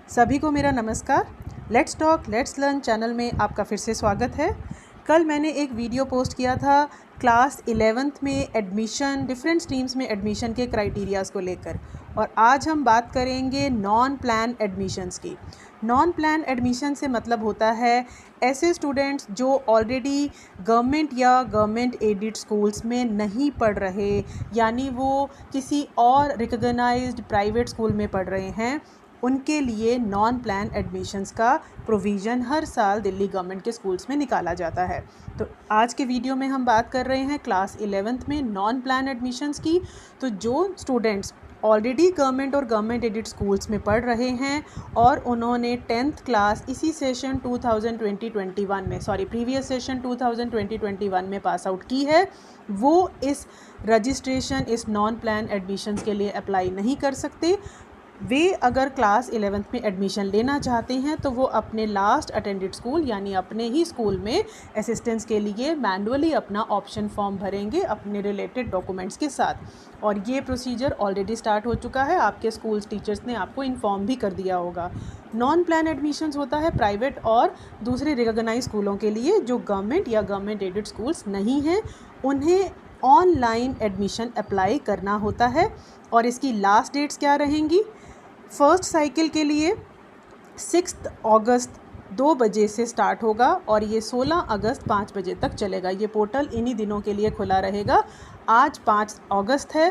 सभी को मेरा नमस्कार। Let's talk let's learn channel में आपका फिर से स्वागत है। कल मैंने एक वीडियो पोस्ट किया था क्लास 11th में एडमिशन, डिफरेंट स्ट्रीम्स में एडमिशन के क्राइटेरियाज़ को लेकर, और आज हम बात करेंगे नॉन प्लान एडमिशन्स की। नॉन प्लान एडमिशन से मतलब होता है ऐसे स्टूडेंट्स जो ऑलरेडी गवर्नमेंट या गवर्नमेंट एडेड स्कूल्स में नहीं पढ़ रहे, यानी वो किसी और रिकॉग्नाइज्ड प्राइवेट स्कूल में पढ़ रहे हैं, उनके लिए नॉन प्लान एडमिशन्स का प्रोविज़न हर साल दिल्ली गवर्नमेंट के स्कूल्स में निकाला जाता है। तो आज के वीडियो में हम बात कर रहे हैं क्लास 11th में नॉन प्लान एडमिशन्स की। तो जो स्टूडेंट्स ऑलरेडी गवर्नमेंट और गवर्नमेंट एडेड स्कूल्स में पढ़ रहे हैं और उन्होंने 10th क्लास इसी सेशन 2020-21 में प्रीवियस सेशन 2020-21 में पास आउट की है, वो इस रजिस्ट्रेशन, इस नॉन प्लान एडमिशन्स के लिए अप्लाई नहीं कर सकते। वे अगर क्लास 11th में एडमिशन लेना चाहते हैं तो वो अपने लास्ट अटेंडेड स्कूल यानी अपने ही स्कूल में असिस्टेंस के लिए मैनुअली अपना ऑप्शन फॉर्म भरेंगे अपने रिलेटेड डॉक्यूमेंट्स के साथ, और ये प्रोसीजर ऑलरेडी स्टार्ट हो चुका है। आपके स्कूल टीचर्स ने आपको इन्फॉर्म भी कर दिया होगा। नॉन प्लान एडमिशन्स होता है प्राइवेट और दूसरे रिकॉग्नाइज स्कूलों के लिए जो गवर्नमेंट या गवर्नमेंट एडेड स्कूल्स नहीं हैं, उन्हें ऑनलाइन एडमिशन अप्लाई करना होता है। और इसकी लास्ट डेट्स क्या रहेंगी? फर्स्ट साइकिल के लिए 6 अगस्त 2 बजे से स्टार्ट होगा और ये 16 अगस्त 5 बजे तक चलेगा। ये पोर्टल इन्हीं दिनों के लिए खुला रहेगा। आज 5 अगस्त है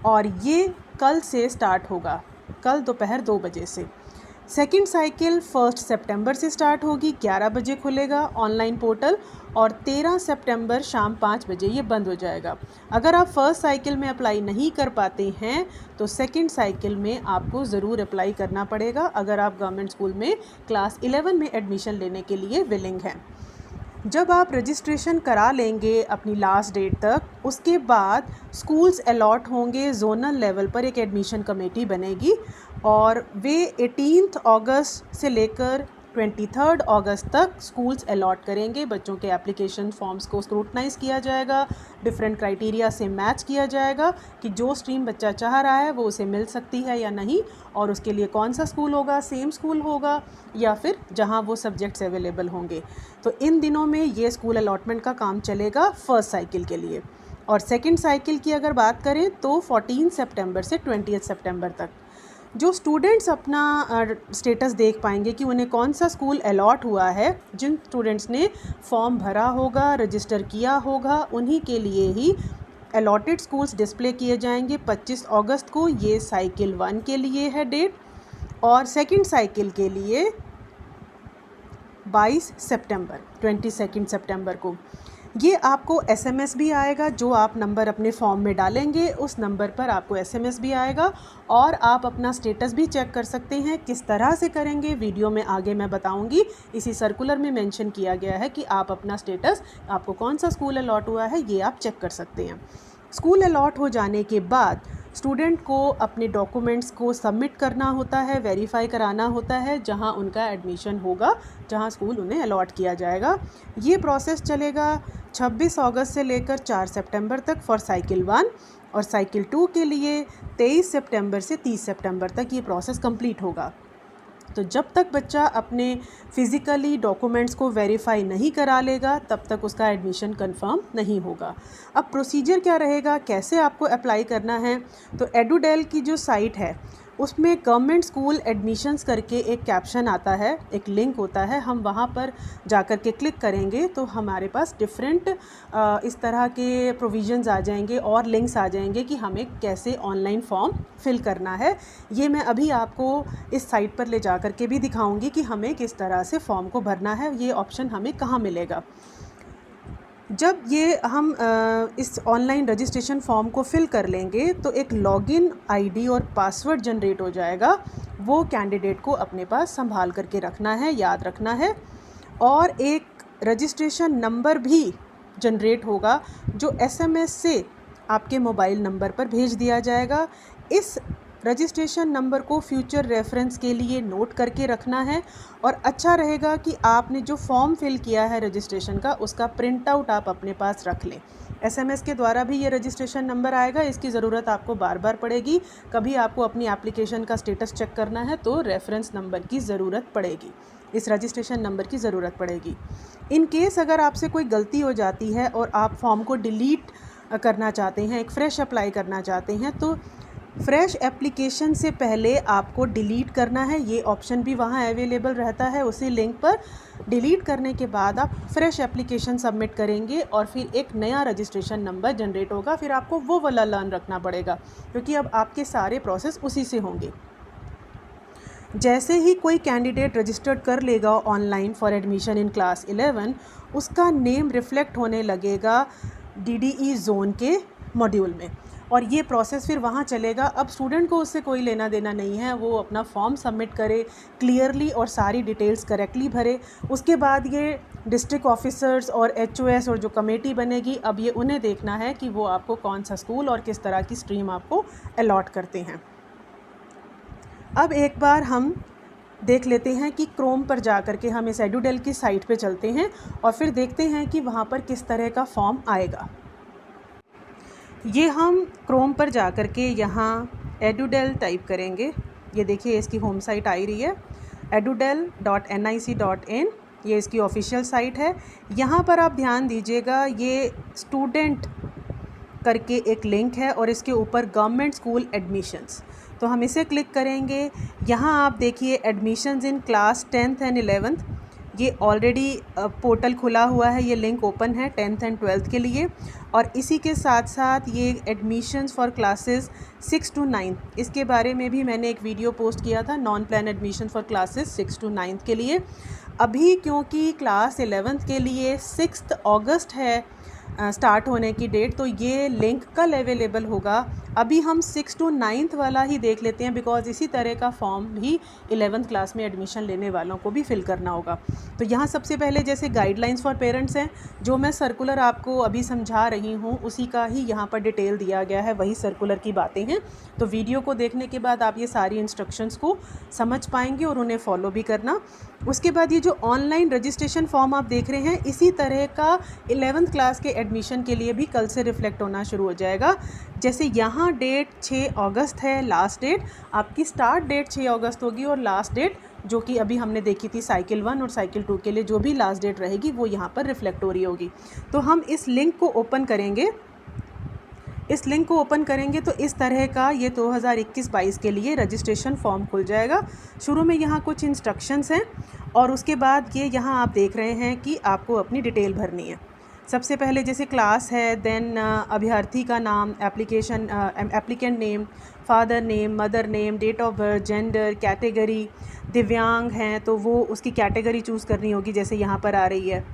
और ये कल से स्टार्ट होगा, कल दोपहर 2 बजे से। सेकेंड साइकिल 1 सितंबर से स्टार्ट होगी, 11 बजे खुलेगा ऑनलाइन पोर्टल और 13 सितंबर शाम 5 बजे ये बंद हो जाएगा। अगर आप फर्स्ट साइकिल में अप्लाई नहीं कर पाते हैं तो सेकेंड साइकिल में आपको ज़रूर अप्लाई करना पड़ेगा अगर आप गवर्नमेंट स्कूल में क्लास 11 में एडमिशन लेने के लिए विलिंग हैं। जब आप रजिस्ट्रेशन करा लेंगे अपनी लास्ट डेट तक, उसके बाद स्कूल्स अलॉट होंगे। जोनल लेवल पर एक एडमिशन कमेटी बनेगी और वे 18 अगस्त से लेकर 23 अगस्त तक स्कूल्स अलॉट करेंगे। बच्चों के एप्लीकेशन फॉर्म्स को स्क्रूटनाइज किया जाएगा, डिफरेंट क्राइटेरिया से मैच किया जाएगा कि जो स्ट्रीम बच्चा चाह रहा है वो उसे मिल सकती है या नहीं, और उसके लिए कौन सा स्कूल होगा, सेम स्कूल होगा या फिर जहां वो सब्जेक्ट्स अवेलेबल होंगे। तो इन दिनों में ये स्कूल अलॉटमेंट का काम चलेगा फर्स्ट साइकिल के लिए। और सेकेंड साइकिल की अगर बात करें तो 14 सितंबर से 20 सितंबर तक जो स्टूडेंट्स अपना स्टेटस देख पाएंगे कि उन्हें कौन सा स्कूल अलॉट हुआ है, जिन स्टूडेंट्स ने फॉर्म भरा होगा, रजिस्टर किया होगा, उन्हीं के लिए ही अलॉटेड स्कूल्स डिस्प्ले किए जाएंगे 25 अगस्त को। ये साइकिल 1 के लिए है डेट, और सेकंड साइकिल के लिए 22 सितंबर 22 सितंबर को। ये आपको एसएमएस भी आएगा, जो आप नंबर अपने फॉर्म में डालेंगे उस नंबर पर आपको एसएमएस भी आएगा, और आप अपना स्टेटस भी चेक कर सकते हैं। किस तरह से करेंगे वीडियो में आगे मैं बताऊंगी। इसी सर्कुलर में मेंशन किया गया है कि आप अपना स्टेटस, आपको कौन सा स्कूल अलॉट हुआ है, ये आप चेक कर सकते हैं। स्कूल अलॉट हो जाने के बाद स्टूडेंट को अपने डॉक्यूमेंट्स को सबमिट करना होता है, वेरीफाई कराना होता है जहां उनका एडमिशन होगा, जहां स्कूल उन्हें अलॉट किया जाएगा। ये प्रोसेस चलेगा 26 अगस्त से लेकर 4 सितंबर तक फॉर साइकिल 1, और साइकिल 2 के लिए 23 सितंबर से 30 सितंबर तक ये प्रोसेस कंप्लीट होगा। तो जब तक बच्चा अपने फ़िज़िकली डॉक्यूमेंट्स को वेरीफाई नहीं करा लेगा तब तक उसका एडमिशन कंफर्म नहीं होगा। अब प्रोसीजर क्या रहेगा, कैसे आपको अप्लाई करना है? तो एडुडेल की जो साइट है उसमें गवर्नमेंट स्कूल एडमिशन्स करके एक कैप्शन आता है, एक लिंक होता है। हम वहाँ पर जाकर के क्लिक करेंगे तो हमारे पास डिफरेंट इस तरह के प्रोविज़न्स आ जाएंगे और लिंक्स आ जाएंगे कि हमें कैसे ऑनलाइन फॉर्म फिल करना है। ये मैं अभी आपको इस साइट पर ले जा कर के भी दिखाऊंगी कि हमें किस तरह से फॉर्म को भरना है, ये ऑप्शन हमें कहाँ मिलेगा। जब ये हम इस ऑनलाइन रजिस्ट्रेशन फॉर्म को फिल कर लेंगे तो एक लॉगिन आईडी और पासवर्ड जनरेट हो जाएगा। वो कैंडिडेट को अपने पास संभाल करके रखना है, याद रखना है। और एक रजिस्ट्रेशन नंबर भी जनरेट होगा जो एसएमएस से आपके मोबाइल नंबर पर भेज दिया जाएगा। इस रजिस्ट्रेशन नंबर को फ्यूचर रेफरेंस के लिए नोट करके रखना है और अच्छा रहेगा कि आपने जो फॉर्म फिल किया है रजिस्ट्रेशन का उसका प्रिंट आउट आप अपने पास रख लें। SMS के द्वारा भी ये रजिस्ट्रेशन नंबर आएगा, इसकी ज़रूरत आपको बार बार पड़ेगी। कभी आपको अपनी एप्लीकेशन का स्टेटस चेक करना है तो रेफरेंस नंबर की ज़रूरत पड़ेगी, इस रजिस्ट्रेशन नंबर की ज़रूरत पड़ेगी। इन केस अगर आपसे कोई गलती हो जाती है और आप फॉर्म को डिलीट करना चाहते हैं, एक फ़्रेश अप्लाई करना चाहते हैं, तो फ्रेश एप्लीकेशन से पहले आपको डिलीट करना है। ये ऑप्शन भी वहाँ अवेलेबल रहता है उसी लिंक पर। डिलीट करने के बाद आप फ्रेश एप्लीकेशन सबमिट करेंगे और फिर एक नया रजिस्ट्रेशन नंबर जनरेट होगा। फिर आपको वो वाला लर्न रखना पड़ेगा क्योंकि अब आपके सारे प्रोसेस उसी से होंगे। जैसे ही कोई कैंडिडेट रजिस्टर्ड कर लेगा online for admission in class 11, उसका नेम रिफ्लेक्ट होने लगेगा DDE जोन के मॉड्यूल में और ये प्रोसेस फिर वहाँ चलेगा। अब स्टूडेंट को उससे कोई लेना देना नहीं है, वो अपना फॉर्म सबमिट करे क्लियरली और सारी डिटेल्स करेक्टली भरे। उसके बाद ये डिस्ट्रिक्ट ऑफिसर्स और HOS और जो कमेटी बनेगी, अब ये उन्हें देखना है कि वो आपको कौन सा स्कूल और किस तरह की स्ट्रीम आपको अलॉट करते हैं। अब एक बार हम देख लेते हैं कि क्रोम पर जा कर के हम इस एडुडेल की साइट पे चलते हैं और फिर देखते हैं कि वहाँ पर किस तरह का फॉर्म आएगा। ये हम क्रोम पर जा कर के यहाँ एडुडेल टाइप करेंगे। ये देखिए इसकी होम साइट आ रही है edudel.nic.in, ये इसकी ऑफिशियल साइट है। यहाँ पर आप ध्यान दीजिएगा, ये स्टूडेंट करके एक लिंक है और इसके ऊपर गवर्नमेंट स्कूल एडमिशन्स, तो हम इसे क्लिक करेंगे। यहाँ आप देखिए admissions in class 10th and 11th, ये ऑलरेडी पोर्टल खुला हुआ है, ये लिंक ओपन है 10th एंड 12th के लिए। और इसी के साथ साथ ये एडमिशन्स फॉर क्लासेस 6 to 9, इसके बारे में भी मैंने एक वीडियो पोस्ट किया था, non plan admission for classes 6 to 9 के लिए। अभी क्योंकि क्लास 11th के लिए 6 अगस्त है स्टार्ट होने की डेट, तो ये लिंक कल अवेलेबल होगा। अभी हम 6 to 9 वाला ही देख लेते हैं बिकॉज़ इसी तरह का फॉर्म भी 11th क्लास में एडमिशन लेने वालों को भी फिल करना होगा। तो यहाँ सबसे पहले जैसे गाइडलाइंस फॉर पेरेंट्स हैं, जो मैं सर्कुलर आपको अभी समझा रही हूँ उसी का ही यहाँ पर डिटेल दिया गया है, वही सर्कुलर की बातें हैं। तो वीडियो को देखने के बाद आप ये सारी इंस्ट्रक्शंस को समझ पाएंगे और उन्हें फॉलो भी करना। उसके बाद ये जो ऑनलाइन रजिस्ट्रेशन फॉर्म आप देख रहे हैं, इसी तरह का 11th क्लास के एडमिशन के लिए भी कल से रिफ्लेक्ट होना शुरू हो जाएगा। जैसे यहाँ डेट 6 अगस्त है लास्ट डेट, आपकी स्टार्ट डेट 6 अगस्त होगी और लास्ट डेट जो कि अभी हमने देखी थी साइकिल 1 और साइकिल 2 के लिए जो भी लास्ट डेट रहेगी वो यहाँ पर रिफ्लेक्ट हो रही होगी। तो हम इस लिंक को ओपन करेंगे। इस लिंक को ओपन करेंगे तो इस तरह का ये 2021-22 के लिए रजिस्ट्रेशन फॉर्म खुल जाएगा। शुरू में यहाँ कुछ इंस्ट्रक्शंस हैं और उसके बाद ये यहाँ आप देख रहे हैं कि आपको अपनी डिटेल भरनी है। सबसे पहले जैसे क्लास है, देन अभ्यर्थी का नाम, applicant name, father name, mother name, date of birth, gender, category, दिव्यांग हैं तो वो उसकी कैटेगरी चूज़ करनी होगी। जैसे यहाँ पर आ रही है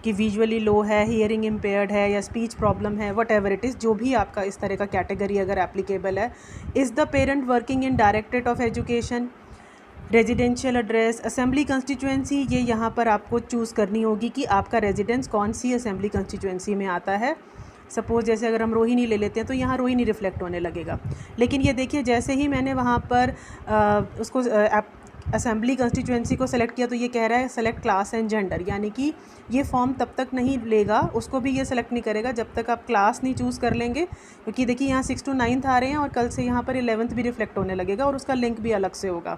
कि विजुअली लो है, हियरिंग इम्पेयर्ड है या स्पीच प्रॉब्लम है, वट एवर इट इज़, जो भी आपका इस तरह का कैटेगरी अगर एप्लीकेबल है। Is the parent working in directorate of education, residential address, assembly constituency, ये यहाँ पर आपको चूज़ करनी होगी कि आपका रेजिडेंस कौन सी असेंबली कंस्टिट्यूएंसी में आता है। सपोज़ जैसे अगर हम रोहिणी ले लेते हैं तो यहाँ रोहिणी रिफ्लेक्ट होने लगेगा। लेकिन ये देखिए जैसे ही मैंने वहाँ पर उसको असेंबली कंस्टिट्यूएंसी को सेलेक्ट किया तो ये कह रहा है सेलेक्ट क्लास एंड जेंडर, यानी कि ये फॉर्म तब तक नहीं लेगा, उसको भी ये सेलेक्ट नहीं करेगा जब तक आप क्लास नहीं चूज़ कर लेंगे। क्योंकि देखिए यहाँ 6 to 9 आ रहे हैं और कल से यहाँ पर 11th भी रिफ्लेक्ट होने लगेगा और उसका लिंक भी अलग से होगा।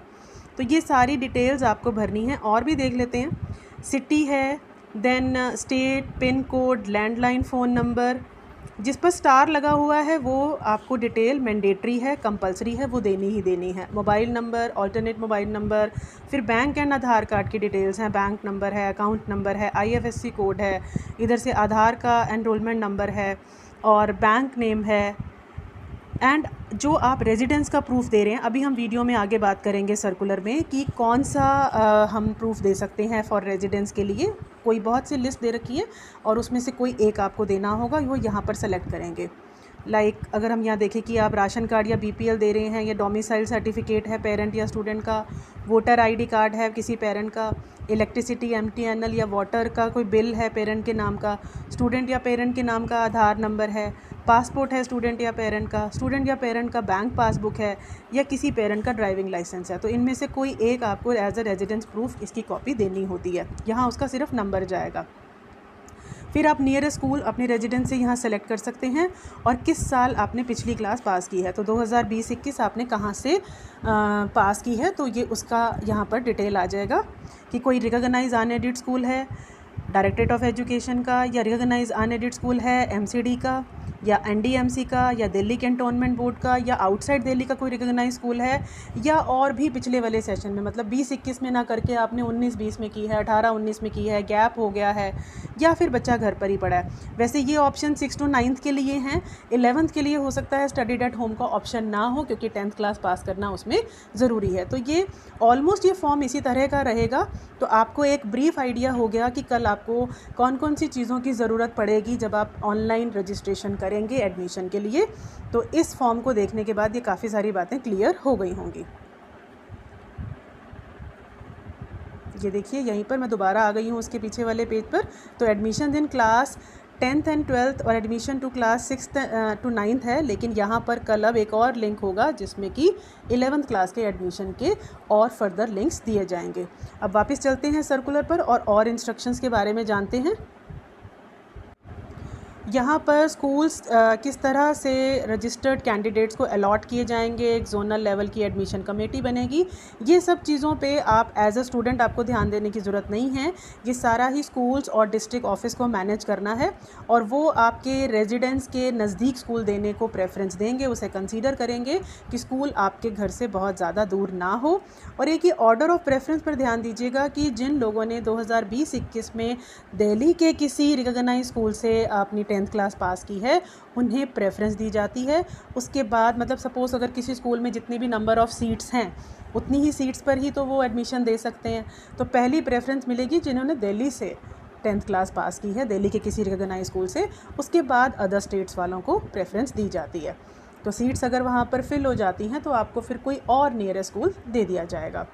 तो ये सारी डिटेल्स आपको भरनी है। और भी देख लेते हैं, सिटी है, then state, pin code, landline phone number, जिस पर स्टार लगा हुआ है वो आपको डिटेल मैंडेटरी है, कंपलसरी है, वो देनी ही देनी है। Mobile number, alternate mobile number, फिर बैंक एंड आधार कार्ड की डिटेल्स हैं, बैंक नंबर है, अकाउंट नंबर है, IFSC कोड है, इधर से आधार का एनरोलमेंट नंबर है और बैंक नेम है। एंड जो आप रेजिडेंस का प्रूफ दे रहे हैं, अभी हम वीडियो में आगे बात करेंगे सर्कुलर में कि कौन सा हम प्रूफ दे सकते हैं फॉर रेजिडेंस के लिए। कोई बहुत सी लिस्ट दे रखी है और उसमें से कोई एक आपको देना होगा, वो यहाँ पर सेलेक्ट करेंगे। अगर हम यहाँ देखें कि आप राशन कार्ड या बीपीएल दे रहे हैं, या डोमिसाइल सर्टिफिकेट है पेरेंट या स्टूडेंट का, वोटर आईडी कार्ड है किसी पेरेंट का, इलेक्ट्रिसिटी एमटीएनएल या वाटर का कोई बिल है पेरेंट के नाम का, स्टूडेंट या पेरेंट के नाम का आधार नंबर है, पासपोर्ट है स्टूडेंट या पेरेंट का बैंक पासबुक है, या किसी पेरेंट का ड्राइविंग लाइसेंस है, तो इनमें से कोई एक आपको एज अ रेजिडेंस प्रूफ इसकी कॉपी देनी होती है। यहाँ उसका सिर्फ नंबर जाएगा। फिर आप नियरेस्ट स्कूल अपने रेजिडेंस से यहाँ सेलेक्ट कर सकते हैं और किस साल आपने पिछली क्लास पास की है। तो 2020-21 आपने कहाँ से पास की है, तो ये उसका यहाँ पर डिटेल आ जाएगा कि कोई रिकॉग्नाइज अनएडेड स्कूल है डायरेक्टरेट ऑफ एजुकेशन का, या रिकॉग्नाइज अनएडेड स्कूल है एमसीडी का, या एनडीएमसी का, या दिल्ली कैंटोनमेंट बोर्ड का, या आउटसाइड दिल्ली का कोई रिकॉग्नाइज स्कूल है, या और भी पिछले वाले सेशन में, मतलब 20-21 में ना करके आपने 19-20 में की है, 18-19 में की है, गैप हो गया है, या फिर बच्चा घर पर ही पड़ा है। वैसे ये ऑप्शन 6 to 9th के लिए हैं। 11th के लिए हो सकता है स्टडीड एट होम का ऑप्शन ना हो, क्योंकि 10th क्लास पास करना उसमें ज़रूरी है। तो ये ऑलमोस्ट ये फॉर्म इसी तरह का रहेगा। तो आपको एक ब्रीफ आइडिया हो गया कि कल आपको कौन कौन सी चीज़ों की ज़रूरत पड़ेगी जब आप ऑनलाइन रजिस्ट्रेशन करेंगे एडमिशन के लिए। तो इस फॉर्म को देखने के बाद ये काफ़ी सारी बातें क्लियर हो गई होंगी। ये देखिए यहीं पर मैं दोबारा आ गई हूँ उसके पीछे वाले पेज पर। तो admission in class 10th and 12th और admission to class 6th to 9th है, लेकिन यहाँ पर कल अब एक और लिंक होगा जिसमें कि 11th क्लास के एडमिशन के और फर्दर लिंक्स दिए जाएंगे। अब वापस चलते हैं सर्कुलर पर और इंस्ट्रक्शंस के बारे में जानते हैं। यहाँ पर स्कूल्स किस तरह से रजिस्टर्ड कैंडिडेट्स को अलॉट किए जाएंगे, एक जोनल लेवल की एडमिशन कमेटी बनेगी, ये सब चीज़ों पे आप एज अ स्टूडेंट आपको ध्यान देने की ज़रूरत नहीं है। ये सारा ही स्कूल्स और डिस्ट्रिक्ट ऑफिस को मैनेज करना है, और वो आपके रेजिडेंस के नज़दीक स्कूल देने को प्रेफरेंस देंगे, उसे कंसीडर करेंगे कि स्कूल आपके घर से बहुत ज़्यादा दूर ना हो। और एक ही ऑर्डर ऑफ प्रेफरेंस पर ध्यान दीजिएगा कि जिन लोगों ने 2020-21 में दिल्ली के किसी रिकॉग्नाइज स्कूल से अपनी 10th क्लास पास की है, उन्हें प्रेफरेंस दी जाती है। उसके बाद मतलब सपोज़ अगर किसी स्कूल में जितनी भी नंबर ऑफ़ सीट्स हैं उतनी ही सीट्स पर ही तो वो एडमिशन दे सकते हैं। तो पहली प्रेफरेंस मिलेगी जिन्होंने दिल्ली से 10th क्लास पास की है, दिल्ली के किसी रिकॉग्नाइज स्कूल से। उसके बाद अदर स्टेट्स वालों को प्रेफरेंस दी जाती है। तो सीट्स अगर वहाँ पर फिल हो जाती हैं तो आपको फिर कोई और नियरेस्ट स्कूल दे दिया जाएगा।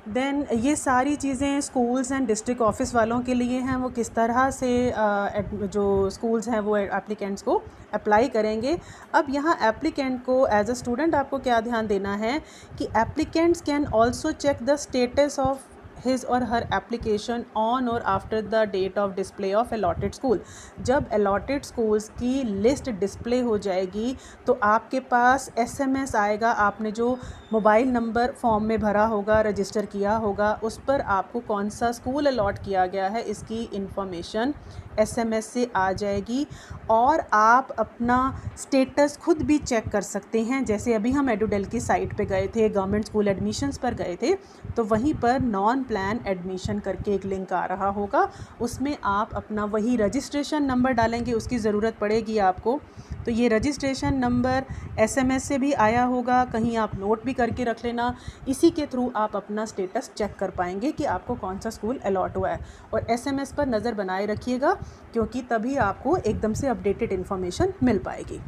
देन ये सारी चीज़ें स्कूल्स एंड डिस्ट्रिक्ट ऑफिस वालों के लिए हैं, वो किस तरह से जो स्कूल्स हैं वो एप्लीकेंट्स को अप्लाई करेंगे। अब यहाँ एप्लीकेंट को एज अ स्टूडेंट आपको क्या ध्यान देना है कि applicants can also check the status of his or her application on or after the date of display of allotted school। जब allotted schools की लिस्ट डिस्प्ले हो जाएगी तो आपके पास SMS आएगा, आपने जो मोबाइल नंबर फॉर्म में भरा होगा, रजिस्टर किया होगा, उस पर आपको कौन सा स्कूल अलॉट किया गया है इसकी इंफॉर्मेशन SMS से आ जाएगी। और आप अपना स्टेटस खुद भी चेक कर सकते हैं। जैसे अभी हम एडुडेल की साइट पे गए थे, गवर्नमेंट स्कूल एडमिशन्स पर गए थे, तो वहीं पर नॉन प्लान एडमिशन करके एक लिंक आ रहा होगा, उसमें आप अपना वही रजिस्ट्रेशन नंबर डालेंगे, उसकी ज़रूरत पड़ेगी आपको। तो ये रजिस्ट्रेशन नंबर SMS से भी आया होगा, कहीं आप नोट भी करके रख लेना। इसी के थ्रू आप अपना स्टेटस चेक कर पाएंगे कि आपको कौन सा स्कूल अलॉट हुआ है। और SMS पर नज़र बनाए रखिएगा, क्योंकि तभी आपको एकदम से अपडेटेड इन्फॉर्मेशन मिल पाएगी।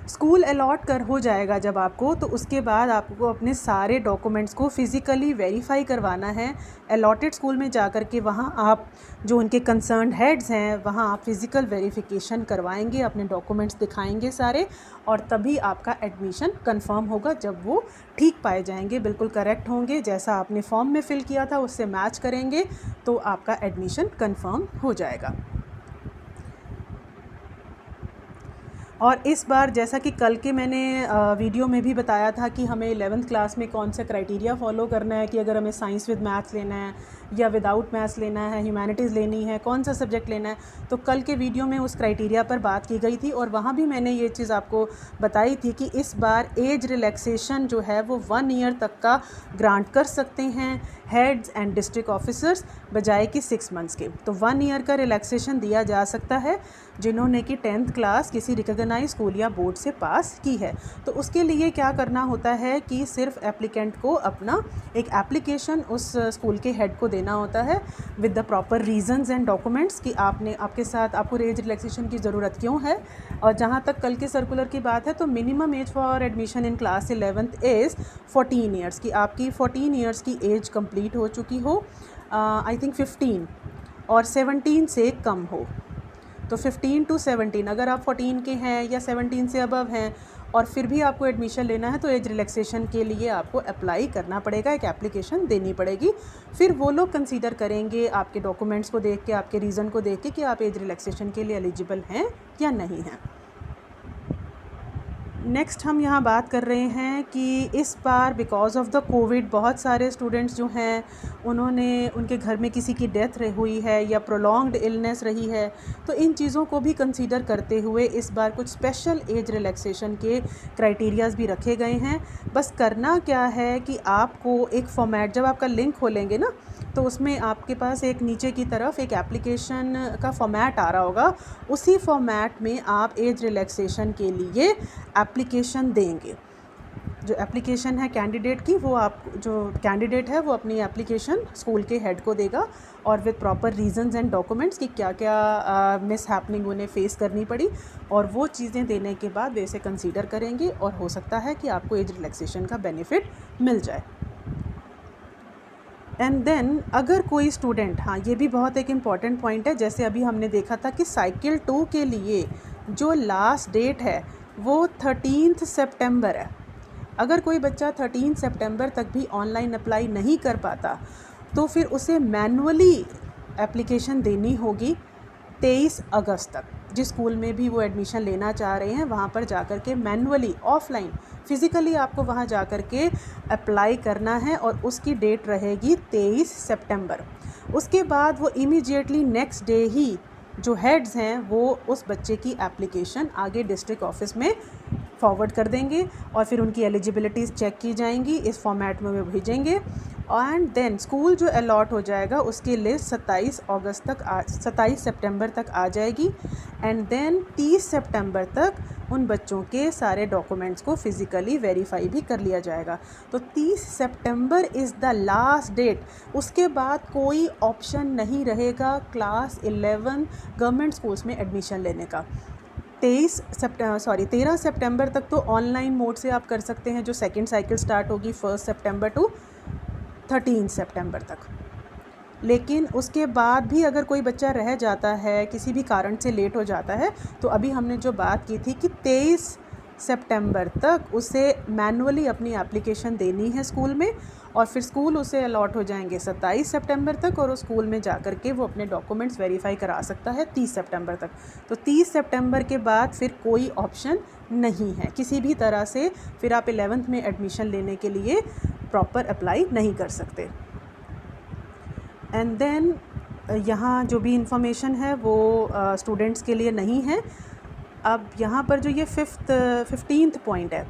स्कूल अलॉट कर हो जाएगा जब आपको, तो उसके बाद आपको अपने सारे डॉक्यूमेंट्स को फ़िज़िकली वेरीफाई करवाना है। अलॉटेड स्कूल में जाकर के वहाँ आप जो उनके कंसर्न्ड हेड्स हैं वहाँ आप फ़िज़िकल वेरिफिकेशन करवाएंगे, अपने डॉक्यूमेंट्स दिखाएंगे सारे, और तभी आपका एडमिशन कंफर्म होगा। जब वो ठीक पाए जाएंगे, बिल्कुल करेक्ट होंगे, जैसा आपने फॉर्म में फ़िल किया था उससे मैच करेंगे, तो आपका एडमिशन कंफर्म हो जाएगा। और इस बार जैसा कि कल के मैंने वीडियो में भी बताया था कि हमें 11th क्लास में कौन सा क्राइटेरिया फॉलो करना है, कि अगर हमें साइंस विद मैथ्स लेना है या विदाउट मैथ्स लेना है, ह्यूमैनिटीज़ लेनी है, कौन सा सब्जेक्ट लेना है। तो कल के वीडियो में उस क्राइटेरिया पर बात की गई थी, और वहाँ भी मैंने ये चीज़ आपको बताई थी कि इस बार एज रिलैक्सेशन जो है वो 1 ईयर तक का ग्रांट कर सकते हैं हेड्स एंड डिस्ट्रिक्ट ऑफिसर्स, बजाय कि 6 मंथ्स के। तो 1 ईयर का रिलैक्सेशन दिया जा सकता है जिन्होंने कि 10th क्लास किसी रिकॉग्नाइज्ड रिकॉग्नाइज स्कूल या बोर्ड से पास की है। तो उसके लिए क्या करना होता है कि सिर्फ एप्लीकेंट को अपना एक एप्लीकेशन उस स्कूल के हेड को देना होता है with the proper reasons and documents कि आपको एज रिलैक्सेशन की ज़रूरत क्यों है। और जहाँ तक कल के सर्कुलर की बात है तो minimum age for admission in class 11th is 14 years की आपकी 14 ईयर्स की एज कंप्लीट हो चुकी हो, आई थिंक 15 और 17 से कम हो। तो 15 to 17, अगर आप 14 के हैं या 17 से अबव हैं और फिर भी आपको एडमिशन लेना है तो एज रिलैक्सेशन के लिए आपको अप्लाई करना पड़ेगा, एक एप्लीकेशन देनी पड़ेगी। फिर वो लोग कंसीडर करेंगे आपके डॉक्यूमेंट्स को देख के, आपके रीज़न को देख के कि आप एज रिलैक्सेशन के लिए एलिजिबल हैं या नहीं हैं। नेक्स्ट हम यहाँ बात कर रहे हैं कि इस बार बिकॉज़ ऑफ द कोविड बहुत सारे स्टूडेंट्स जो हैं उनके घर में किसी की डेथ हुई है या प्रोलॉन्ग्ड इलनेस रही है, तो इन चीज़ों को भी कंसीडर करते हुए इस बार कुछ स्पेशल एज रिलैक्सेशन के क्राइटेरियाज़ भी रखे गए हैं। बस करना क्या है कि आपको एक फॉर्मेट, जब आपका लिंक खोलेंगे ना तो उसमें आपके पास एक नीचे की तरफ एक एप्लीकेशन का फॉर्मेट आ रहा होगा, उसी फॉर्मेट में आप एज रिलैक्सेशन के लिए एप्लीकेशन देंगे। जो एप्लीकेशन है कैंडिडेट की, वो जो कैंडिडेट है वो अपनी एप्लीकेशन स्कूल के हेड को देगा और with proper reasons and documents कि क्या क्या मिस हैपनिंग उन्हें फेस करनी पड़ी, और वो चीज़ें देने के बाद वे इसे कंसीडर करेंगे और हो सकता है कि आपको एज रिलैक्सेशन का बेनिफिट मिल जाए। एंड देन अगर कोई स्टूडेंट, हाँ ये भी बहुत एक इम्पॉर्टेंट पॉइंट है, जैसे अभी हमने देखा था कि साइकिल 2 के लिए जो लास्ट डेट है वो 13 सितंबर है। अगर कोई बच्चा 13 सितंबर तक भी ऑनलाइन अप्लाई नहीं कर पाता तो फिर उसे मैनुअली एप्लीकेशन देनी होगी 23 अगस्त तक। जिस स्कूल में भी वो एडमिशन लेना चाह रहे हैं वहाँ पर जाकर के मैनुअली, ऑफलाइन, फ़िज़िकली आपको वहाँ जाकर के अप्लाई करना है और उसकी डेट रहेगी 23 सितंबर। उसके बाद वो इमीडिएटली नेक्स्ट डे ही जो हेड्स हैं वो उस बच्चे की एप्लीकेशन आगे डिस्ट्रिक्ट ऑफिस में फॉरवर्ड कर देंगे और फिर उनकी एलिजिबिलिटीज़ चेक की जाएंगी, इस फॉर्मेट में वो भेजेंगे एंड देन स्कूल जो अलॉट हो जाएगा उसकी लिस्ट 27 सितंबर तक आ जाएगी एंड देन 30 सितंबर तक उन बच्चों के सारे डॉक्यूमेंट्स को फिज़िकली वेरीफाई भी कर लिया जाएगा। तो 30 सितंबर इज़ द लास्ट डेट। उसके बाद कोई ऑप्शन नहीं रहेगा क्लास 11 गवर्नमेंट स्कूल्स में एडमिशन लेने का। 13 सितंबर तक तो ऑनलाइन मोड से आप कर सकते हैं, जो सेकेंड साइकिल स्टार्ट होगी 1 सितंबर टू 13 सितंबर तक। लेकिन उसके बाद भी अगर कोई बच्चा रह जाता है, किसी भी कारण से लेट हो जाता है, तो अभी हमने जो बात की थी कि 23 सितंबर तक उसे मैनुअली अपनी एप्लीकेशन देनी है स्कूल में और फिर स्कूल उसे अलॉट हो जाएंगे 27 सितंबर तक और उस स्कूल में जाकर के वो अपने डॉक्यूमेंट्स वेरीफाई करा सकता है 30 सितंबर तक। तो 30 सितंबर के बाद फिर कोई ऑप्शन नहीं है किसी भी तरह से, फिर आप 11th में एडमिशन लेने के लिए प्रॉपर अप्लाई नहीं कर सकते। एंड देन यहाँ जो भी इंफॉर्मेशन है वो स्टूडेंट्स के लिए नहीं है। अब यहाँ पर जो ये 15th पॉइंट है,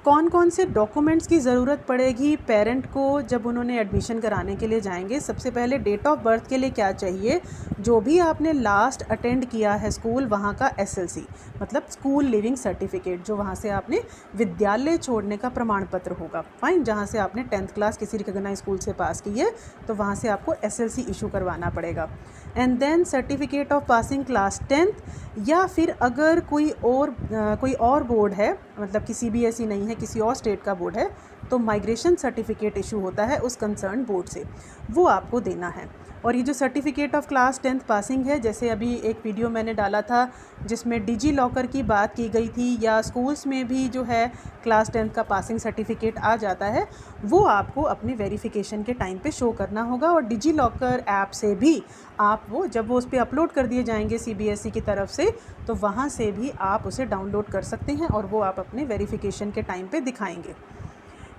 कौन कौन से डॉक्यूमेंट्स की ज़रूरत पड़ेगी पेरेंट को जब उन्होंने एडमिशन कराने के लिए जाएंगे। सबसे पहले डेट ऑफ बर्थ के लिए क्या चाहिए, जो भी आपने लास्ट अटेंड किया है स्कूल वहाँ का SLC मतलब स्कूल लिविंग सर्टिफिकेट, जो वहाँ से आपने विद्यालय छोड़ने का प्रमाण पत्र होगा, फाइन, जहाँ से आपने 10th क्लास किसी रिकॉग्नाइज स्कूल से पास की है तो वहाँ से आपको SLC इशू करवाना पड़ेगा। And then certificate of passing class 10th या फिर अगर कोई और बोर्ड है, मतलब कि CBSE नहीं है, किसी और स्टेट का बोर्ड है, तो माइग्रेशन सर्टिफिकेट इशू होता है उस कंसर्न बोर्ड से, वो आपको देना है। और ये जो certificate of class 10th passing है, जैसे अभी एक वीडियो मैंने डाला था जिसमें डिजी लॉकर की बात की गई थी, या स्कूल्स में भी जो है क्लास 10th का पासिंग सर्टिफिकेट आ जाता है, वो आपको अपनी वेरिफिकेशन के टाइम पे शो करना होगा। और डिजी लॉकर ऐप से भी आप जब वो उस पर अपलोड कर दिए जाएंगे CBSE की तरफ से, तो वहाँ से भी आप उसे डाउनलोड कर सकते हैं और वो आप अपने वेरिफिकेशन के टाइम पे दिखाएंगे।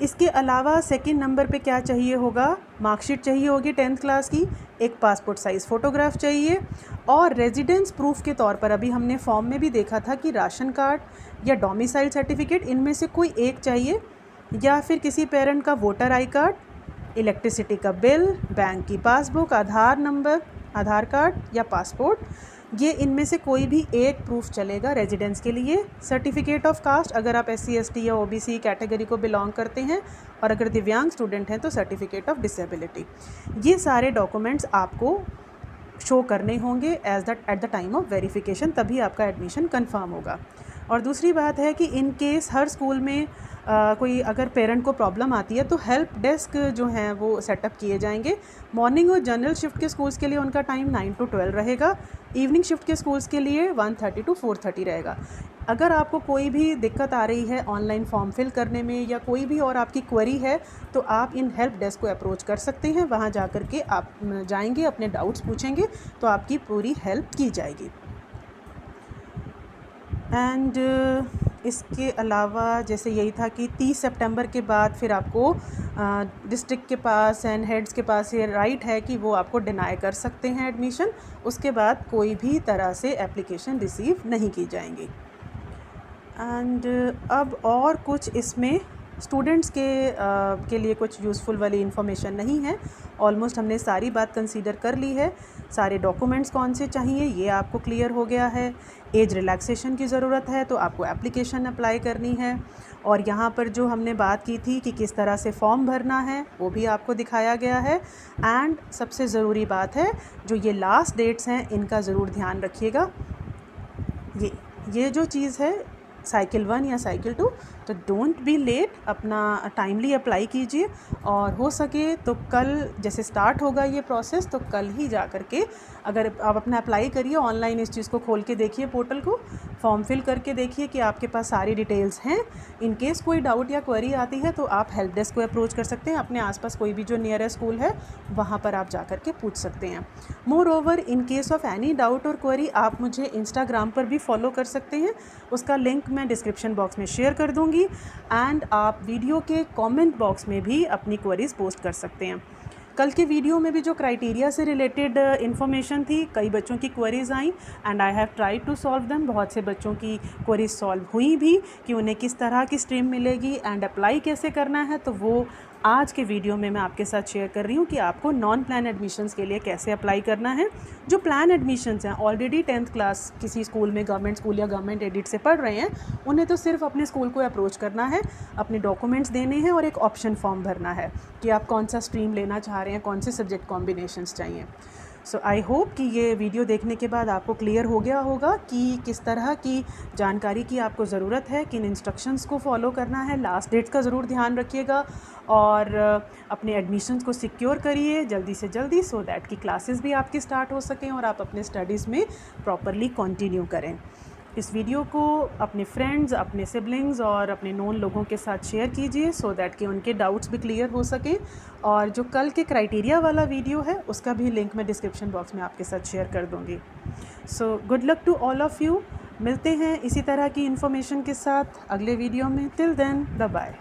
इसके अलावा सेकंड नंबर पे क्या चाहिए होगा, मार्कशीट चाहिए होगी 10th क्लास की, एक पासपोर्ट साइज़ फ़ोटोग्राफ चाहिए और रेजिडेंस प्रूफ के तौर पर अभी हमने फॉर्म में भी देखा था कि राशन कार्ड या डोमिसाइल सर्टिफिकेट, इनमें से कोई एक चाहिए, या फिर किसी पेरेंट का वोटर आई कार्ड, इलेक्ट्रिसिटी का बिल, बैंक की पासबुक, आधार नंबर, आधार कार्ड या पासपोर्ट, ये इनमें से कोई भी एक प्रूफ चलेगा रेजिडेंस के लिए। सर्टिफिकेट ऑफ कास्ट अगर आप SC ST या OBC कैटेगरी को बिलोंग करते हैं, और अगर दिव्यांग स्टूडेंट हैं तो सर्टिफिकेट ऑफ डिसेबिलिटी। ये सारे डॉक्यूमेंट्स आपको शो करने होंगे at the time of verification, तभी आपका एडमिशन कंफर्म होगा। और दूसरी बात है कि इन केस हर स्कूल में कोई अगर पेरेंट को प्रॉब्लम आती है तो हेल्प डेस्क जो हैं वो सेटअप किए जाएंगे। मॉर्निंग और जनरल शिफ्ट के स्कूल्स के लिए उनका टाइम 9 to 12 रहेगा। इवनिंग शिफ्ट के स्कूल्स के लिए 1:30 to 4:30 रहेगा। अगर आपको कोई भी दिक्कत आ रही है ऑनलाइन फॉर्म फिल करने में या कोई भी और आपकी क्वेरी है तो आप इन हेल्प डेस्क को अप्रोच कर सकते हैं। वहाँ जा कर के आप जाएंगे, अपने डाउट्स पूछेंगे तो आपकी पूरी हेल्प की जाएगी। एंड इसके अलावा जैसे यही था कि 30 सितंबर के बाद फिर आपको डिस्ट्रिक्ट के पास एंड हेड्स के पास ये राइट है कि वो आपको डिनाई कर सकते हैं एडमिशन। उसके बाद कोई भी तरह से एप्लीकेशन रिसीव नहीं की जाएंगी। एंड अब और कुछ इसमें स्टूडेंट्स के लिए कुछ यूज़फुल वाली इन्फॉर्मेशन नहीं है। ऑलमोस्ट हमने सारी बात कंसीडर कर ली है। सारे डॉक्यूमेंट्स कौन से चाहिए ये आपको क्लियर हो गया है। एज रिलैक्सेशन की ज़रूरत है तो आपको एप्लीकेशन अप्लाई करनी है। और यहाँ पर जो हमने बात की थी कि किस तरह से फॉर्म भरना है वो भी आपको दिखाया गया है। एंड सबसे ज़रूरी बात है, जो ये लास्ट डेट्स हैं इनका ज़रूर ध्यान रखिएगा। ये जो चीज़ है साइकिल 1 या साइकिल 2, तो डोंट बी लेट, अपना टाइमली अप्लाई कीजिए। और हो सके तो कल जैसे स्टार्ट होगा ये प्रोसेस तो कल ही जा कर के अगर आप अपना अप्लाई करिए, ऑनलाइन इस चीज़ को खोल के देखिए, पोर्टल को फॉर्म फिल करके देखिए कि आपके पास सारी डिटेल्स हैं। इन केस कोई डाउट या क्वेरी आती है तो आप हेल्प डेस्क को अप्रोच कर सकते हैं। अपने आसपास कोई भी जो नियरेस्ट स्कूल है वहाँ पर आप जा कर के पूछ सकते हैं। More over, in case of any doubt और क्वेरी आप मुझे इंस्टाग्राम पर भी फॉलो कर सकते हैं। उसका लिंक मैं डिस्क्रिप्शन बॉक्स में शेयर कर दूँगी। एंड आप वीडियो के कमेंट बॉक्स में भी अपनी क्वेरीज पोस्ट कर सकते हैं। कल के वीडियो में भी जो क्राइटेरिया से रिलेटेड इन्फॉर्मेशन थी, कई बच्चों की क्वेरीज आई and I have tried to solve them. बहुत से बच्चों की क्वेरीज सॉल्व हुई भी कि उन्हें किस तरह की स्ट्रीम मिलेगी एंड अप्लाई कैसे करना है, तो वो आज के वीडियो में मैं आपके साथ शेयर कर रही हूँ कि आपको नॉन प्लान एडमिशन्स के लिए कैसे अप्लाई करना है। जो प्लान एडमिशन्स हैं, ऑलरेडी 10th क्लास किसी स्कूल में, गवर्नमेंट स्कूल या गवर्नमेंट एडिड से पढ़ रहे हैं, उन्हें तो सिर्फ अपने स्कूल को अप्रोच करना है, अपने डॉक्यूमेंट्स देने हैं और एक ऑप्शन फॉर्म भरना है कि आप कौन सा स्ट्रीम लेना चाह रहे हैं, कौन से सब्जेक्ट कॉम्बिनेशंस चाहिए। सो आई होप कि ये वीडियो देखने के बाद आपको क्लियर हो गया होगा कि किस तरह की जानकारी की आपको ज़रूरत है, किन इंस्ट्रक्शंस को फॉलो करना है। लास्ट डेट्स का ज़रूर ध्यान रखिएगा और अपने एडमिशन्स को सिक्योर करिए जल्दी से जल्दी, सो दैट कि क्लासेस भी आपकी स्टार्ट हो सकें और आप अपने स्टडीज़ में प्रॉपरली कंटिन्यू करें। इस वीडियो को अपने फ्रेंड्स, अपने सिबलिंग्स और अपने नोन लोगों के साथ शेयर कीजिए सो दैट कि उनके डाउट्स भी क्लियर हो सकें। और जो कल के क्राइटेरिया वाला वीडियो है उसका भी लिंक मैं डिस्क्रिप्शन बॉक्स में आपके साथ शेयर कर दूँगी। So good luck to all of you. मिलते हैं इसी तरह की इन्फॉर्मेशन के साथ अगले वीडियो में। Till then, bye bye.